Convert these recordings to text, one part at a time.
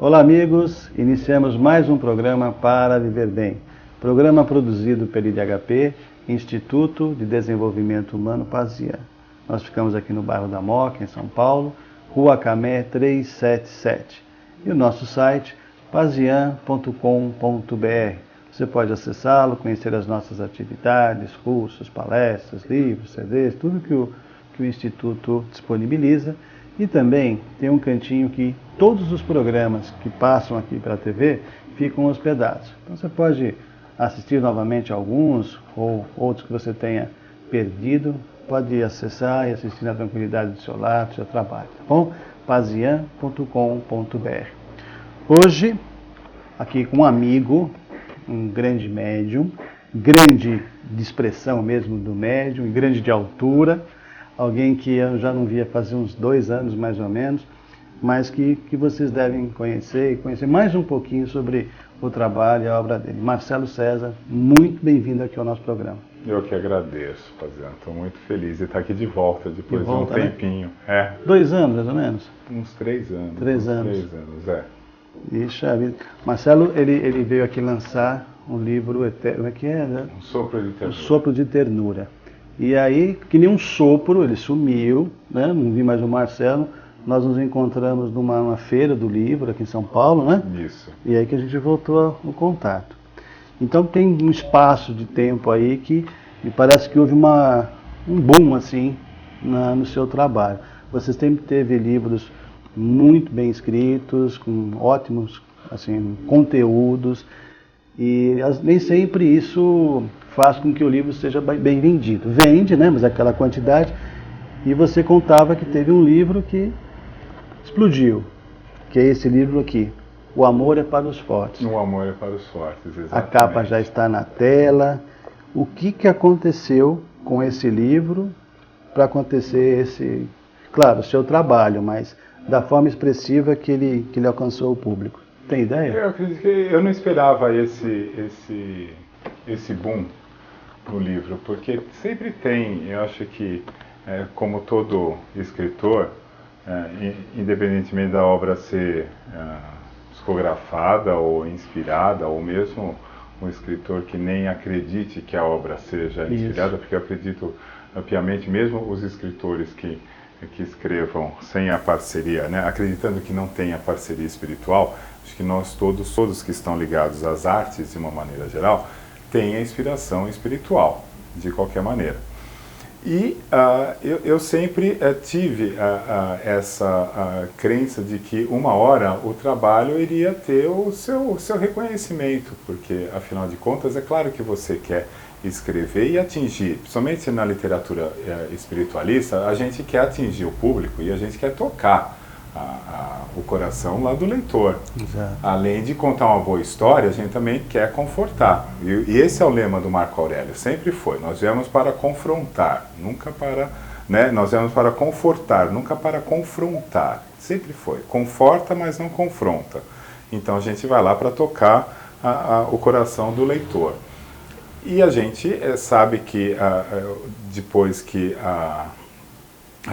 Olá, amigos. Iniciamos mais um programa para viver bem. Programa produzido pelo IDHP, Instituto de Desenvolvimento Humano Pazian. Nós ficamos aqui no bairro da Moca, em São Paulo, Rua Camé 377. E o nosso site, pazian.com.br. Você pode acessá-lo, conhecer as nossas atividades, cursos, palestras, livros, CDs, tudo que o Instituto disponibiliza. E também tem um cantinho que todos os programas que passam aqui pela TV ficam hospedados. Então você pode assistir novamente alguns ou outros que você tenha perdido, pode acessar e assistir na tranquilidade do seu lar, do seu trabalho, tá bom? pazian.com.br. Hoje, aqui com um amigo, um grande médium, grande de expressão mesmo do médium, grande de altura, alguém que eu já não via fazer uns 2 anos mais ou menos, mas que vocês devem conhecer e conhecer mais um pouquinho sobre o trabalho e a obra dele. Marcelo César, muito bem-vindo aqui ao nosso programa. Eu que agradeço, Pazian. Estou muito feliz de estar aqui de volta depois de um tempinho. Né? 2 anos, mais ou menos? Uns 3 anos. 3 anos. 3 anos, é. Ixi, Marcelo, ele veio aqui lançar um livro eterno, como é que é? Né? Um Sopro de Ternura. Um Sopro de Ternura. E aí, que nem um sopro, ele sumiu, né? Não vi mais o Marcelo. Nós nos encontramos numa feira do livro aqui em São Paulo, né? Isso. E aí que a gente voltou ao contato. Então tem um espaço de tempo aí que me parece que houve um boom assim no seu trabalho. Você sempre teve livros muito bem escritos, com ótimos assim, conteúdos, e nem sempre isso faz com que o livro seja bem vendido. Vende, né, mas aquela quantidade. E você contava que teve um livro que explodiu, que é esse livro aqui, O Amor é para os Fortes. O Amor é para os Fortes, exatamente. A capa já está na tela. O que aconteceu com esse livro para acontecer esse, claro, o seu trabalho, mas da forma expressiva que ele alcançou o público? Tem ideia? Eu acredito que eu não esperava esse boom no livro, porque sempre tem, eu acho que, como todo escritor, independentemente da obra ser psicografada ou inspirada, ou mesmo um escritor que nem acredite que a obra seja inspirada, porque eu acredito piamente, mesmo os escritores que escrevam sem a parceria, né, acreditando que não tem a parceria espiritual, acho que nós todos que estão ligados às artes, de uma maneira geral, têm a inspiração espiritual, de qualquer maneira. E eu sempre tive essa crença de que uma hora o trabalho iria ter o seu reconhecimento, porque, afinal de contas, é claro que você quer escrever e atingir, principalmente na literatura espiritualista, a gente quer atingir o público e a gente quer tocar o coração lá do leitor. Exato. Além de contar uma boa história, a gente também quer confortar. E esse é o lema do Marco Aurélio, sempre foi. Nós viemos para confrontar, nunca para... Né? Nós viemos para confortar, nunca para confrontar. Sempre foi. Conforta, mas não confronta. Então a gente vai lá para tocar o coração do leitor. E a gente sabe que depois que a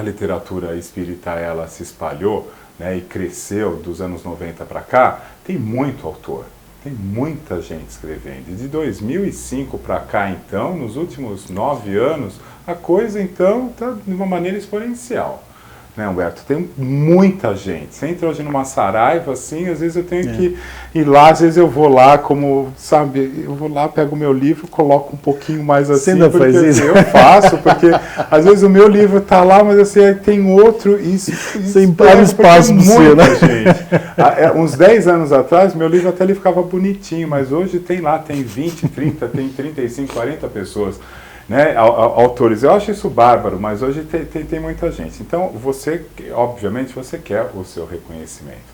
literatura espírita ela se espalhou, né, e cresceu dos anos 90 para cá, tem muito autor, tem muita gente escrevendo. E de 2005 para cá, então, nos últimos 9 anos, a coisa, então, está de uma maneira exponencial. Né, Humberto? Tem muita gente. Você entra hoje numa Saraiva, assim, às vezes eu tenho que ir lá, às vezes eu vou lá, como, sabe, eu vou lá, pego o meu livro, coloco um pouquinho mais assim. Você ainda faz isso? Eu faço, porque às vezes o meu livro está lá, mas assim, tem outro, sem para espaço para você, né? Gente. Uns 10 anos atrás, meu livro até ele ficava bonitinho, mas hoje tem 20, 30, tem 35, 40 pessoas. Né, autores. Eu acho isso bárbaro, mas hoje tem muita gente. Então, você, obviamente, você quer o seu reconhecimento.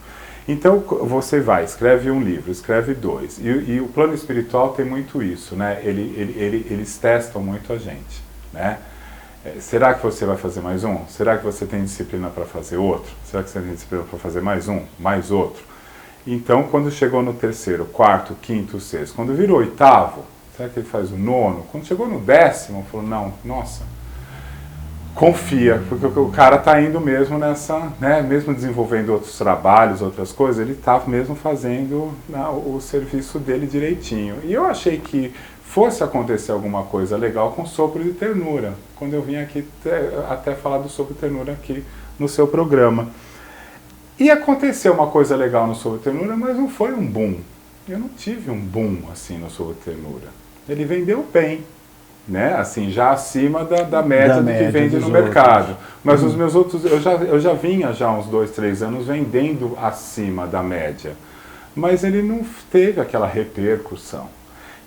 Então, você vai, escreve um livro, escreve 2. E o plano espiritual tem muito isso, né? Eles testam muito a gente, né? Será que você vai fazer mais um? Será que você tem disciplina para fazer outro? Será que você tem disciplina para fazer mais um? Mais outro? Então, quando chegou no 3º, 4º, 5º, 6º, quando virou 8º, será que ele faz o 9º? Quando chegou no 10º, falou, não, nossa, confia, porque o cara está indo mesmo nessa, né, mesmo desenvolvendo outros trabalhos, outras coisas, ele está mesmo fazendo, né, o serviço dele direitinho. E eu achei que fosse acontecer alguma coisa legal com Sopro de Ternura, quando eu vim aqui até falar do Sopro de Ternura aqui no seu programa. E aconteceu uma coisa legal no Sopro de Ternura, mas não foi um boom. Eu não tive um boom assim no Sopro de Ternura. Ele vendeu bem, né? Assim, já acima da média do que vende no mercado. Mas os meus outros, eu já vinha já uns 2, 3 anos vendendo acima da média. Mas ele não teve aquela repercussão.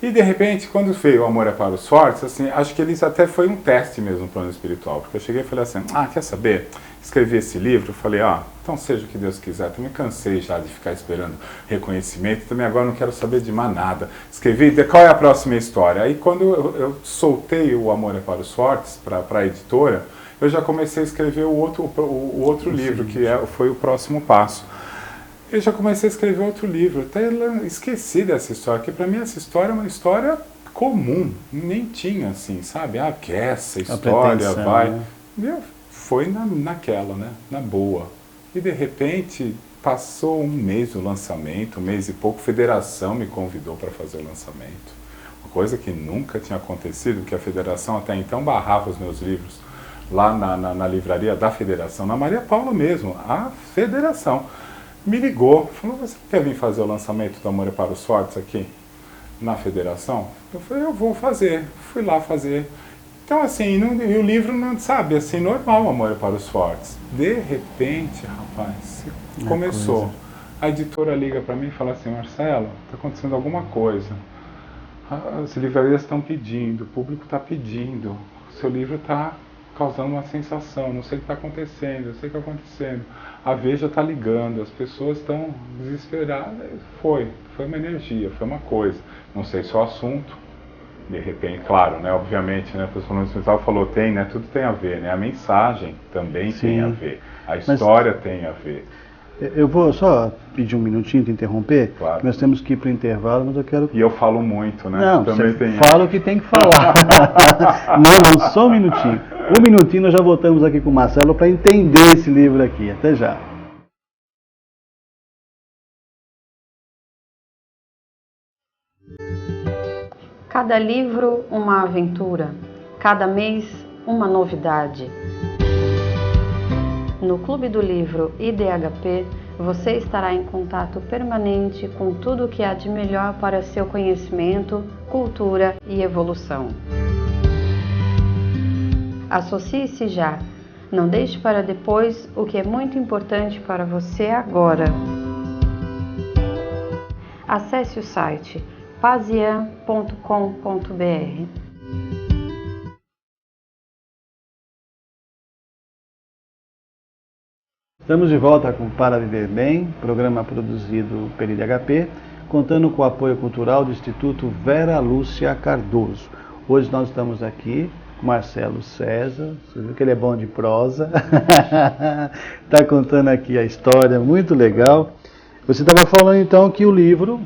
E de repente, quando veio o Amor é para os Fortes, assim, acho que ele até foi um teste mesmo no plano espiritual. Porque eu cheguei e falei assim, quer saber? Escrevi esse livro, falei, então seja o que Deus quiser. Também cansei já de ficar esperando reconhecimento, também agora não quero saber de mais nada. Escrevi, qual é a próxima história? Aí quando eu soltei o Amor é para os Fortes, para a editora, eu já comecei a escrever o outro livro, que foi o próximo passo. Eu já comecei a escrever outro livro, até esqueci dessa história, porque para mim essa história é uma história comum, nem tinha assim, sabe? Que essa história vai... Né? Meu, foi naquela, né? Na boa. E de repente, passou um mês do lançamento, um mês e pouco, a Federação me convidou para fazer o lançamento. Uma coisa que nunca tinha acontecido, que a Federação até então barrava os meus livros lá na livraria da Federação, na Maria Paula mesmo, a Federação. Me ligou, falou, você quer vir fazer o lançamento do Amor é para os Fortes aqui na Federação? Eu falei, eu vou fazer. Fui lá fazer. Então assim, e o livro, não sabe, assim, normal, Amor é para os Fortes. De repente, rapaz, começou. A editora liga para mim e fala assim, Marcelo, está acontecendo alguma coisa. As livrarias estão pedindo, o público está pedindo, o seu livro está causando uma sensação, não sei o que está acontecendo, eu sei o que está acontecendo. A Veja está ligando, as pessoas estão desesperadas. Foi uma energia, foi uma coisa. Não sei se é o assunto, de repente, claro, né, obviamente, né, a pessoa no hospital falou, né, tudo tem a ver, né, a mensagem também tem a ver, a história tem a ver. Eu vou só pedir um minutinho de interromper, claro. Nós temos que ir para o intervalo, mas eu quero... E eu falo muito, né? Não, também você fala o que tem que falar. não, só um minutinho. Um minutinho nós já voltamos aqui com o Marcelo para entender esse livro aqui. Até já. Cada livro, uma aventura. Cada mês, uma novidade. No Clube do Livro IDHP, você estará em contato permanente com tudo o que há de melhor para seu conhecimento, cultura e evolução. Associe-se já. Não deixe para depois o que é muito importante para você agora. Acesse o site pazian.com.br. Estamos de volta com Para Viver Bem, programa produzido pelo IDHP, contando com o apoio cultural do Instituto Vera Lúcia Cardoso. Hoje nós estamos aqui com Marcelo César, você viu que ele é bom de prosa, está contando aqui a história, muito legal. Você estava falando então que o livro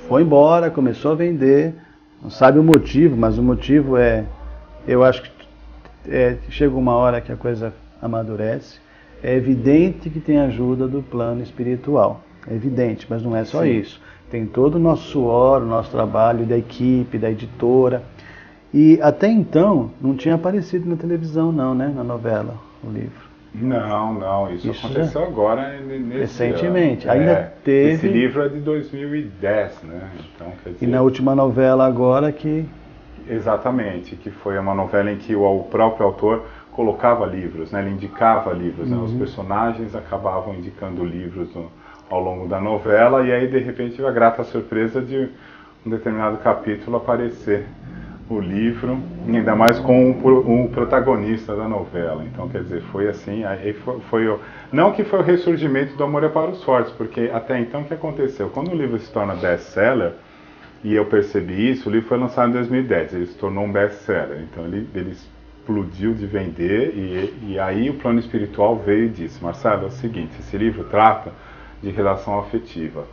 foi embora, começou a vender, não sabe o motivo, mas o motivo eu acho que chega uma hora que a coisa amadurece. É evidente que tem ajuda do plano espiritual, é evidente, mas não é só Sim. isso. Tem todo o nosso suor, o nosso trabalho da equipe, da editora. E até então não tinha aparecido na televisão não, né, na novela, o livro. Não, isso aconteceu agora nesse recentemente. ano. Ainda teve... Esse livro é de 2010, né? Então, quer dizer... E na última novela agora que... Exatamente, que foi uma novela em que o próprio autor colocava livros, né? Ele indicava livros, né? Os personagens acabavam indicando livros ao longo da novela, e aí de repente tive a grata surpresa de um determinado capítulo aparecer o livro, ainda mais com o protagonista da novela. Então, quer dizer, foi assim, aí não que foi o ressurgimento do Amor é para os Fortes, porque até então o que aconteceu? Quando o livro se torna best-seller, e eu percebi isso, o livro foi lançado em 2010, ele se tornou um best-seller, então ele explodiu de vender, e aí o plano espiritual veio e disse, Marcelo, é o seguinte, esse livro trata de relação afetiva,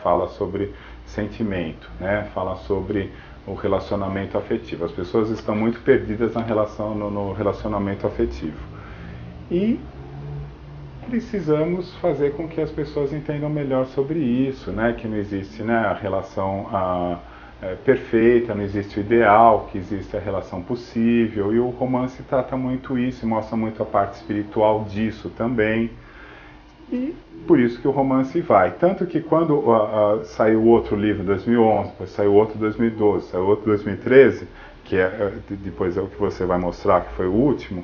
fala sobre sentimento, né, fala sobre o relacionamento afetivo. As pessoas estão muito perdidas no relacionamento afetivo. E precisamos fazer com que as pessoas entendam melhor sobre isso, né? Que não existe, né, a relação perfeita, não existe o ideal, que existe a relação possível. E o romance trata muito isso, mostra muito a parte espiritual disso também. E por isso que o romance vai. Tanto que quando saiu o outro livro em 2011, depois saiu outro em 2012, saiu outro em 2013, que depois é o que você vai mostrar, que foi o último,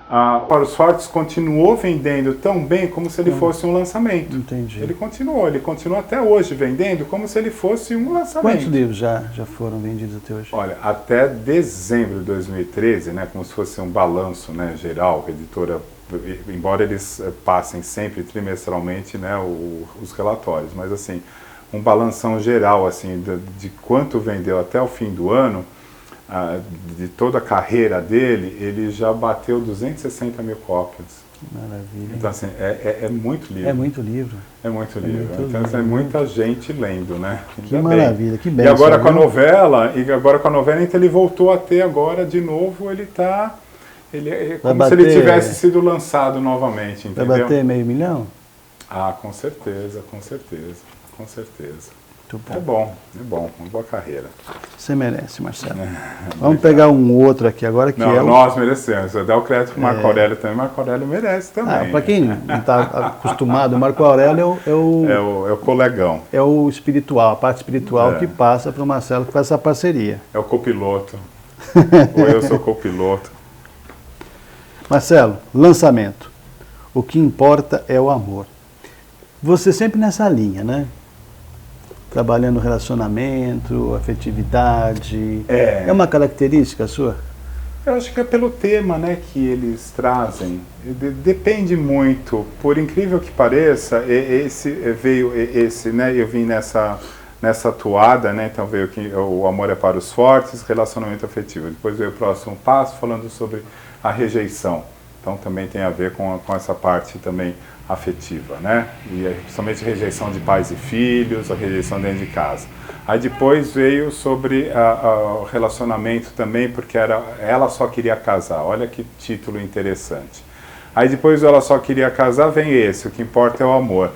Para os Fortes continuou vendendo tão bem como se ele fosse um lançamento. Entendi. Ele continua até hoje vendendo como se ele fosse um lançamento. Quantos livros já foram vendidos até hoje? Olha, até dezembro de 2013, né, como se fosse um balanço, né, geral, a editora, embora eles passem sempre trimestralmente, né, os relatórios, mas assim, um balanção geral assim, de quanto vendeu até o fim do ano, de toda a carreira dele, ele já bateu 260 mil cópias. Maravilha. Então, assim, é muito livro. É muito livro. É muito livro. Então, assim, é muita gente lendo, né? Que maravilha, que bem. E agora com a novela, então ele voltou a ter agora, de novo, ele é como se ele tivesse sido lançado novamente, entendeu? Vai bater 500 mil? Com certeza, com certeza, com certeza. É bom, uma boa carreira. Você merece, Marcelo. Vamos pegar um outro aqui agora que nós merecemos. Você dá o crédito para o Marco Aurélio também, Marco Aurélio merece também. Para quem não está acostumado, o Marco Aurélio é o colegão. É o espiritual, a parte espiritual que passa para o Marcelo, que faz essa parceria. É o copiloto. Ou eu sou copiloto. Marcelo, lançamento. O que importa é o amor. Você sempre nessa linha, né? Trabalhando relacionamento, afetividade. É uma característica sua? Eu acho que é pelo tema, né, que eles trazem. Depende muito. Por incrível que pareça, né, eu vim nessa toada, né, então veio aqui o amor é para os fortes, relacionamento afetivo. Depois veio o próximo passo falando sobre a rejeição. Então também tem a ver com essa parte também afetiva, né? E principalmente rejeição de pais e filhos, a rejeição dentro de casa. Aí depois veio sobre o relacionamento também, porque ela só queria casar. Olha que título interessante. Aí depois ela só queria casar, vem esse, o que importa é o amor.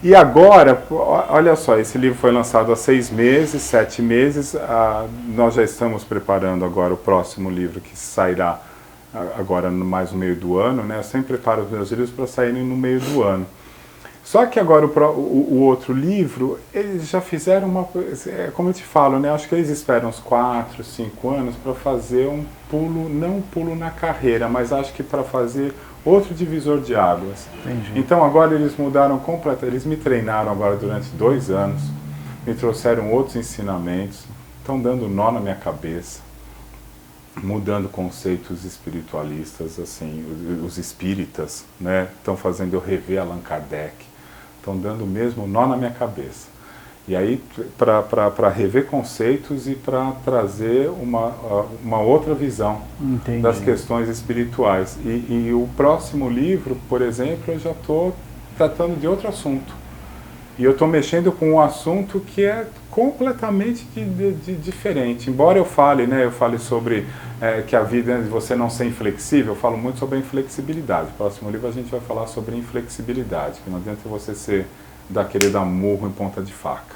E agora, olha só, esse livro foi lançado há 6 meses, 7 meses, nós já estamos preparando agora o próximo livro que sairá agora mais no meio do ano, né? Eu sempre preparo os meus livros para saírem no meio do ano. Só que agora o outro livro, eles já fizeram uma coisa, como eu te falo, né? Acho que eles esperam uns 4, 5 anos para fazer um pulo, não um pulo na carreira, mas acho que para fazer outro divisor de águas. Entendi. Então agora eles mudaram completamente, eles me treinaram agora durante 2 anos, me trouxeram outros ensinamentos, estão dando nó na minha cabeça, mudando conceitos espiritualistas, assim, os espíritas, né, estão fazendo eu rever Allan Kardec, estão dando mesmo nó na minha cabeça. E aí, para rever conceitos e para trazer uma outra visão das questões espirituais. E o próximo livro, por exemplo, eu já estou tratando de outro assunto. E eu estou mexendo com um assunto que é completamente diferente. Embora eu fale, né, sobre que a vida é de você não ser inflexível, eu falo muito sobre a inflexibilidade. No próximo livro a gente vai falar sobre inflexibilidade, que não adianta você ser daquele dar murro em ponta de faca,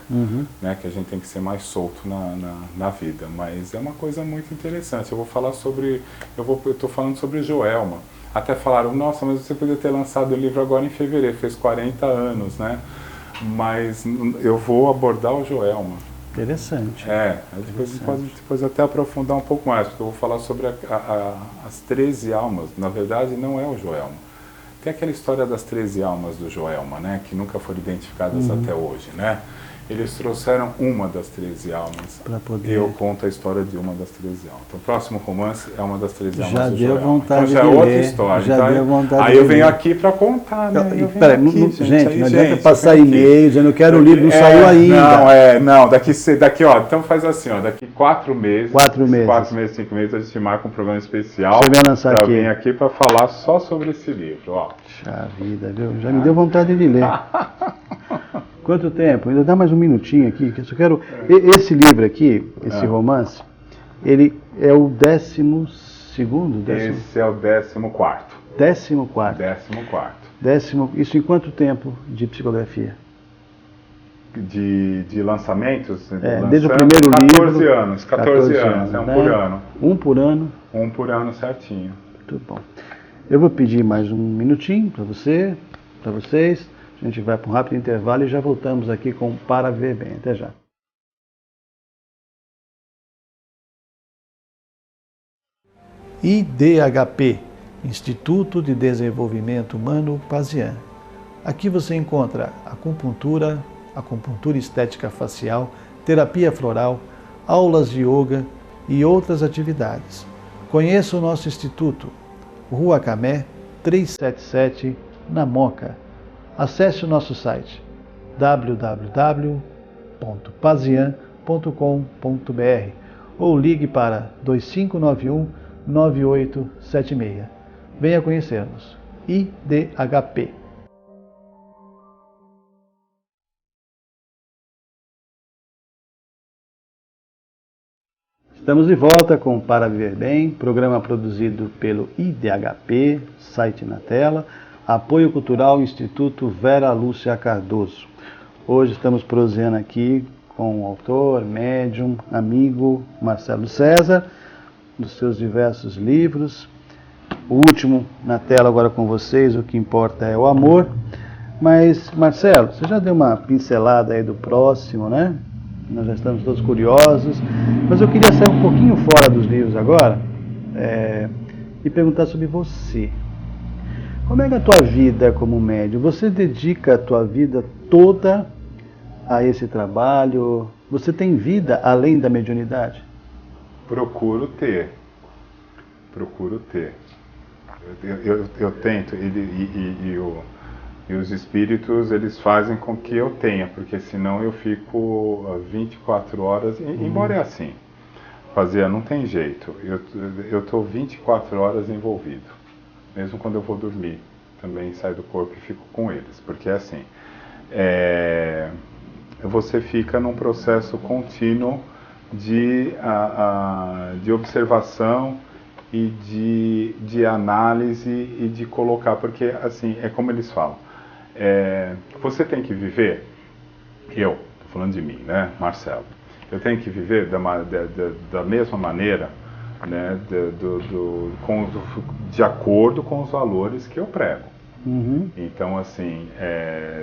né, que a gente tem que ser mais solto na vida. Mas é uma coisa muito interessante. Eu vou falar sobre, eu estou falando sobre Joelma. Até falaram, nossa, mas você podia ter lançado o livro agora em fevereiro, fez 40 anos, né? Mas eu vou abordar o Joelma. Interessante. Depois até aprofundar um pouco mais, porque eu vou falar sobre as 13 almas. Na verdade, não é o Joelma. Tem aquela história das 13 almas do Joelma, né, que nunca foram identificadas até hoje, né? Eles trouxeram uma das 13 almas. Para poder... E eu conto a história de uma das 13 almas. Então, o próximo romance é uma das 13 almas já do deu Joelma. Vontade então já de é outra ler, história. Já então, deu vontade aí de eu venho ler. aqui para contar, né? Peraí, gente, não adianta passar e-mail dizendo eu quero o livro, não saiu ainda. Não, daqui, ó, então faz assim, ó, daqui 4 meses. 4 meses. 4 meses, 5 meses, a gente marca um programa especial. Você vai lançar aqui. Eu vim aqui para falar só sobre esse livro, ó. Puxa vida, viu? Já me deu vontade de ler. Quanto tempo? Ainda dá mais um minutinho aqui, que eu só quero... Esse livro aqui, esse romance, Ele é o 12º? Esse é o 14º. 14º. Isso em quanto tempo de psicografia? De lançamentos? Desde o primeiro 14 livro. anos. 14 anos, é um por ano. Um por ano. Um por ano certinho. Muito bom. Eu vou pedir mais um minutinho para você, para vocês. A gente vai para um rápido intervalo e já voltamos aqui com Para Viver Bem. Até já. IDHP, Instituto de Desenvolvimento Humano Pazian. Aqui você encontra acupuntura estética facial, terapia floral, aulas de yoga e outras atividades. Conheça o nosso instituto, Rua Camé 377, na Moca. Acesse o nosso site www.pazian.com.br ou ligue para 2591-9876. Venha conhecer-nos. IDHP. Estamos de volta com Para Viver Bem, programa produzido pelo IDHP, site na tela, apoio cultural Instituto Vera Lúcia Cardoso. Hoje estamos prosseando aqui com o autor, médium, amigo Marcelo César, dos seus diversos livros. O último na tela agora com vocês, O que Importa é o Amor. Mas, Marcelo, você já deu uma pincelada aí do próximo, né? Nós já estamos todos curiosos, mas eu queria sair um pouquinho fora dos livros agora e perguntar sobre você. Como é que é a tua vida como médium? Você dedica a tua vida toda a esse trabalho? Você tem vida além da mediunidade? Procuro ter. Eu tento, e os espíritos, eles fazem com que eu tenha, porque senão eu fico 24 horas, embora é assim, não tem jeito, eu estou 24 horas envolvido, mesmo quando eu vou dormir, também saio do corpo e fico com eles, porque é assim, você fica num processo contínuo de observação e de análise e de colocar, porque assim, é como eles falam, você tem que viver, estou falando de mim, né, Marcelo, eu tenho que viver da mesma maneira, né, de acordo com os valores que eu prego. Uhum. Então, assim,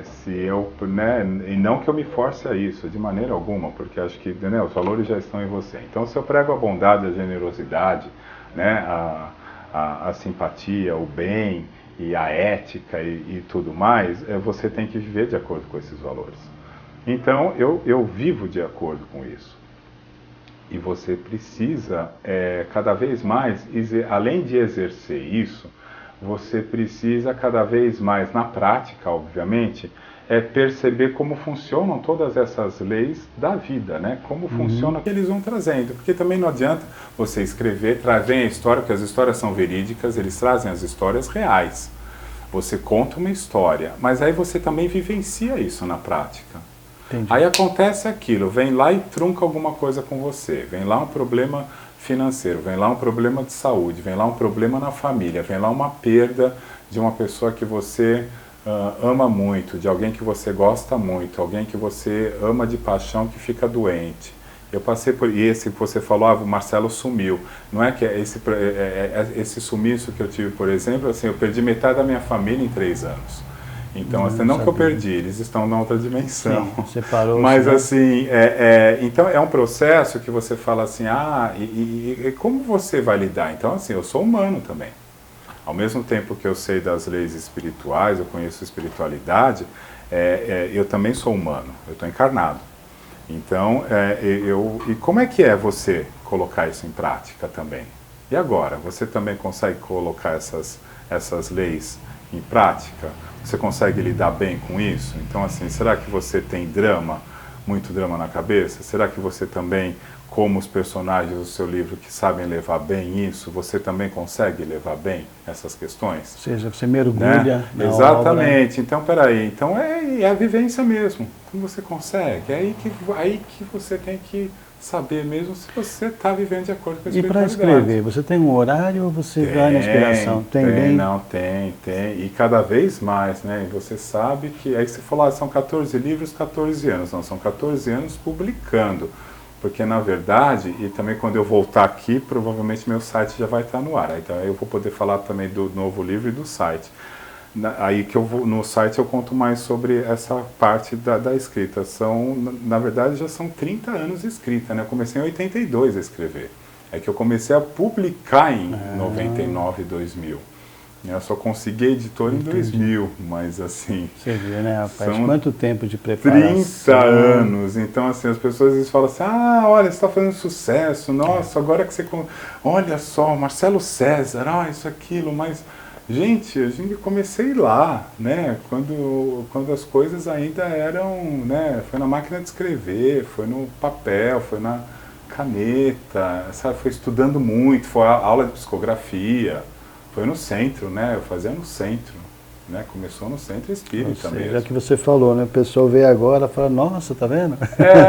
se eu, né, e não que eu me force a isso, de maneira alguma, porque acho que, né, os valores já estão em você. Então, se eu prego a bondade, a generosidade, né, a simpatia, o bem e a ética e tudo mais, você tem que viver de acordo com esses valores. Então, eu vivo de acordo com isso. E você precisa, cada vez mais, além de exercer isso, você precisa cada vez mais, na prática, obviamente, perceber como funcionam todas essas leis da vida, né? Como funciona o que eles vão trazendo. Porque também não adianta você escrever, trazem a história, porque as histórias são verídicas, eles trazem as histórias reais. Você conta uma história, mas aí você também vivencia isso na prática. Entendi. Aí acontece aquilo, vem lá e trunca alguma coisa com você, vem lá um problema financeiro, vem lá um problema de saúde, vem lá um problema na família, vem lá uma perda de uma pessoa que você ama muito, de alguém que você gosta muito, alguém que você ama de paixão que fica doente. Eu passei por esse que você falou, o Marcelo sumiu. Não é que esse sumiço que eu tive, por exemplo, assim, eu perdi metade da minha família em 3 anos. Então, assim, não que eu perdi, eles estão na outra dimensão. Sim, separou. Mas, assim, então é um processo que você fala assim, e como você vai lidar? Então, assim, eu sou humano também. Ao mesmo tempo que eu sei das leis espirituais, eu conheço espiritualidade, eu também sou humano, eu estou encarnado. Então, e como é que é você colocar isso em prática também? E agora, você também consegue colocar essas leis em prática? Você consegue lidar bem com isso? Então, assim, será que você tem muito drama na cabeça? Será que você também, como os personagens do seu livro que sabem levar bem isso, você também consegue levar bem essas questões? Ou seja, você mergulha na Exatamente. obra. Então, peraí. Então, é a vivência mesmo. Como você consegue? É aí que você tem que saber mesmo se você está vivendo de acordo com a E para espiritualidade. escrever, você tem um horário ou você vai na inspiração? Tem. E cada vez mais, né? E você sabe que, aí você falou, são 14 livros, 14 anos. Não, são 14 anos publicando. Porque, na verdade, e também quando eu voltar aqui, provavelmente meu site já vai estar no ar. Então eu vou poder falar também do novo livro e do site. Aí que eu vou, no site eu conto mais sobre essa parte da escrita. Na verdade, já são 30 anos de escrita, né? Eu comecei em 82 a escrever. É que eu comecei a publicar em 99, 2000. Eu só consegui editor em 2000, mas assim... Você vê, né, rapaz? São Quanto tempo de preparação. 30 anos. Então, assim, as pessoas às vezes falam assim, olha, você está fazendo sucesso, nossa, agora que você... Olha só, Marcelo César, isso, aquilo, mas... Gente, comecei lá, né? Quando as coisas ainda eram, né? Foi na máquina de escrever, foi no papel, foi na caneta, sabe? Foi estudando muito, foi a aula de psicografia, foi no centro, né? Eu fazia no centro, né? Começou no centro espírita mesmo. Já que você falou, né? O pessoal vê agora e fala, nossa, tá vendo?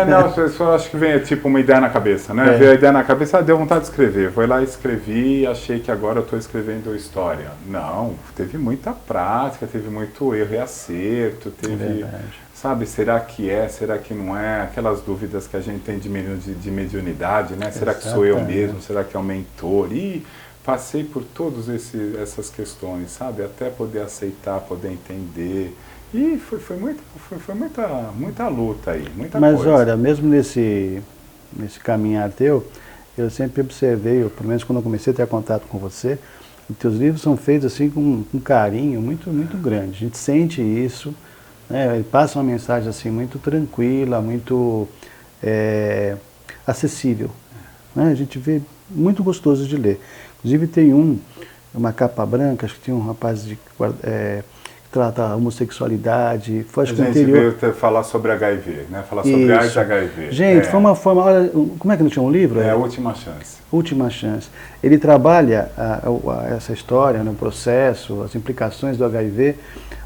Não, as pessoas acho que vem tipo uma ideia na cabeça, né? Veio a ideia na cabeça, deu vontade de escrever. Foi lá, escrevi e achei que agora eu estou escrevendo história. Não, teve muita prática, teve muito erro e acerto, teve, sabe, será que é, será que não é? Aquelas dúvidas que a gente tem de mediunidade, né? Será que sou eu mesmo? Será que é o mentor? E passei por todas essas questões, sabe? Até poder aceitar, poder entender. E foi muita luta aí, muita coisa. Mas olha, mesmo nesse caminhar teu, eu sempre observei, pelo menos quando eu comecei a ter contato com você, os teus livros são feitos assim com um carinho muito grande. A gente sente isso, né? Ele passa uma mensagem assim muito tranquila, muito acessível, né? A gente vê muito gostoso de ler. Inclusive tem uma capa branca, acho que tinha um rapaz que trata a homossexualidade. A gente veio falar sobre HIV, né? Falar sobre AIDS e HIV. Gente, foi uma forma... Olha, como é que não tinha um livro? A Última Chance. Última Chance. Ele trabalha essa história, né, o processo, as implicações do HIV,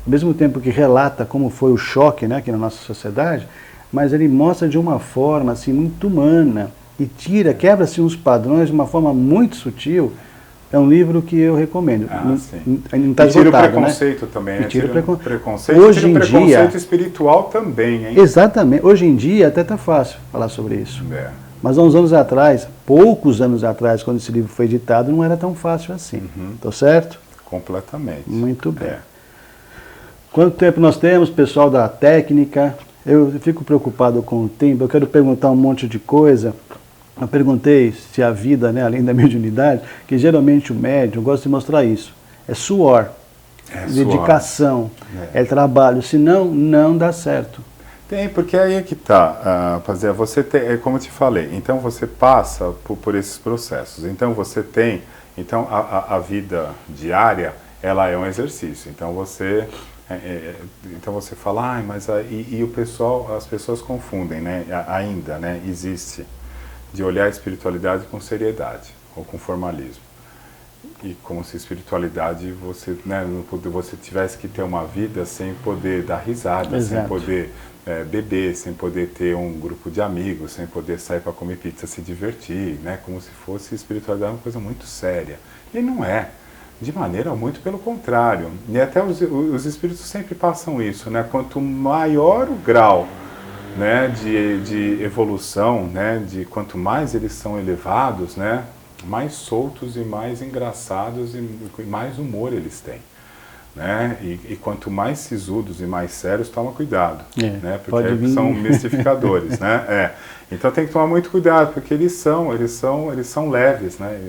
ao mesmo tempo que relata como foi o choque, né, aqui na nossa sociedade, mas ele mostra de uma forma assim, muito humana, e quebra-se uns padrões de uma forma muito sutil. É um livro que eu recomendo. Não tá esgotado, tira o preconceito, né? Também, né? Tira o preconceito. Hoje tira o em preconceito espiritual também, hein? Exatamente. Hoje em dia até está fácil falar sobre isso. Mas há uns anos atrás, poucos anos atrás, quando esse livro foi editado, não era tão fácil assim. Tá certo? Completamente. Muito bem. Quanto tempo nós temos, pessoal da técnica? Eu fico preocupado com o tempo, eu quero perguntar um monte de coisa. Eu perguntei se a vida, né, além da mediunidade, que geralmente o médium gosta de mostrar isso. É suor, dedicação, é trabalho, senão não dá certo. Tem, porque aí é que tá, Pazé, você tem, como eu te falei, então você passa por esses processos, então você tem, então a vida diária, ela é um exercício, então você fala, mas e o pessoal, as pessoas confundem, né, ainda, né, existe de olhar a espiritualidade com seriedade ou com formalismo. E como se espiritualidade você, né, você tivesse que ter uma vida sem poder dar risada, sem poder beber, sem poder ter um grupo de amigos, sem poder sair para comer pizza, se divertir, né, como se fosse espiritualidade uma coisa muito séria. E não é. De maneira muito pelo contrário. E até os espíritos sempre passam isso, né? Quanto maior o grau, né, de evolução, né, de quanto mais eles são elevados, né, mais soltos e mais engraçados e mais humor eles têm, né, e quanto mais sisudos e mais sérios, toma cuidado, né, porque são mistificadores, né, então tem que tomar muito cuidado, porque eles são leves, né,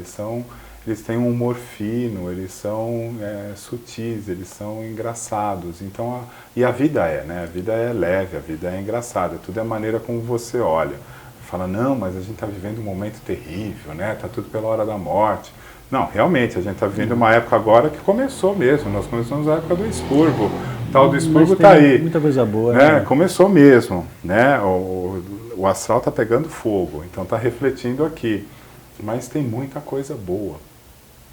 eles têm um humor fino, eles são sutis, eles são engraçados. Então, e a vida né? A vida é leve, a vida é engraçada. Tudo é a maneira como você olha. Fala, não, mas a gente está vivendo um momento terrível, né? Está tudo pela hora da morte. Não, realmente, a gente está vivendo uma época agora que começou mesmo. Nós começamos a época do expurgo. O tal do expurgo está aí. Muita coisa boa, né? Começou mesmo, né? O astral está pegando fogo, então está refletindo aqui. Mas tem muita coisa boa.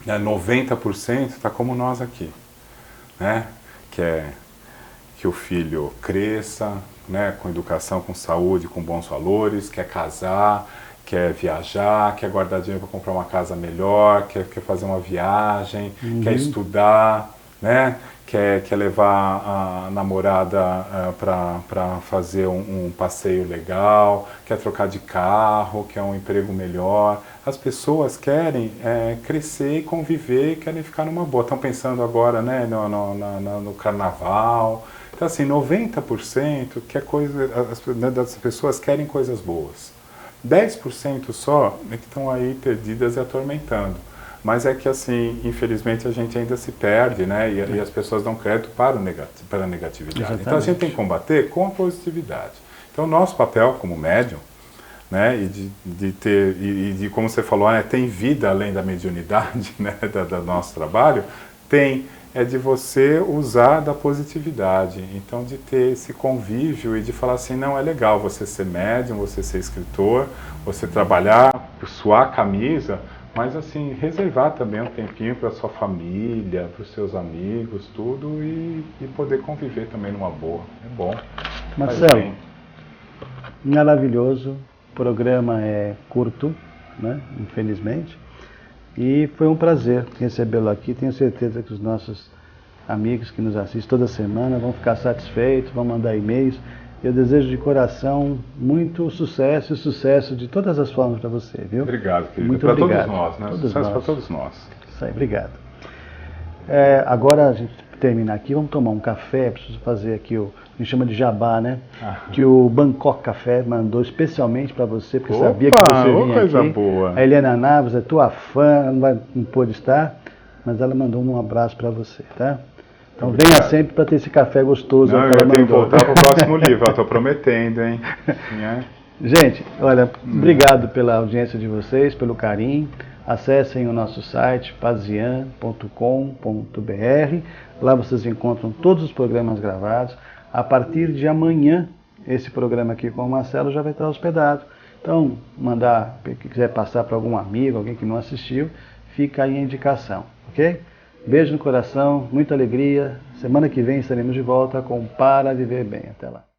90% está como nós aqui, né? Que o filho cresça, né? Com educação, com saúde, com bons valores, quer casar, quer viajar, quer guardar dinheiro para comprar uma casa melhor, quer fazer uma viagem, quer estudar, né? Quer levar a namorada para fazer um passeio legal, quer trocar de carro, quer um emprego melhor. As pessoas querem crescer e conviver, querem ficar numa boa. Estão pensando agora, né, no carnaval. Então, assim, 90% das pessoas querem coisas boas. 10% só é que estão aí perdidas e atormentando. Mas é que, assim, infelizmente a gente ainda se perde, né? E as pessoas dão crédito para a negatividade. Exatamente. Então a gente tem que combater com a positividade. Então o nosso papel como médium, né? E de como você falou, né? Tem vida além da mediunidade, né? Do nosso trabalho, é de você usar da positividade. Então de ter esse convívio e de falar assim, não, é legal você ser médium, você ser escritor, você trabalhar, suar a camisa, mas assim, reservar também um tempinho para sua família, para os seus amigos, tudo, e poder conviver também numa boa. É bom. Marcelo, maravilhoso. O programa é curto, né? Infelizmente. E foi um prazer recebê-lo aqui. Tenho certeza que os nossos amigos que nos assistem toda semana vão ficar satisfeitos, vão mandar e-mails. Eu desejo de coração muito sucesso e sucesso de todas as formas para você, viu? Obrigado, querido. Muito para obrigado. Todos nós, né? Sucesso para todos nós. Isso aí, obrigado. Agora a gente terminar aqui, vamos tomar um café. Preciso fazer aqui a gente chama de jabá, né? Que o Bangkok Café mandou especialmente para você, porque sabia que você vinha coisa aqui. Boa. A Helena Naves é tua fã, ela não pôde estar, mas ela mandou um abraço para você, tá? Então venha sempre para ter esse café gostoso. Não, eu tenho que voltar para o próximo livro, eu estou prometendo, hein? Gente, olha, obrigado pela audiência de vocês, pelo carinho. Acessem o nosso site pazian.com.br. Lá vocês encontram todos os programas gravados. A partir de amanhã, esse programa aqui com o Marcelo já vai estar hospedado. Então, quem quiser passar para algum amigo, alguém que não assistiu, fica aí a indicação, ok? Beijo no coração, muita alegria. Semana que vem estaremos de volta com Para Viver Bem. Até lá.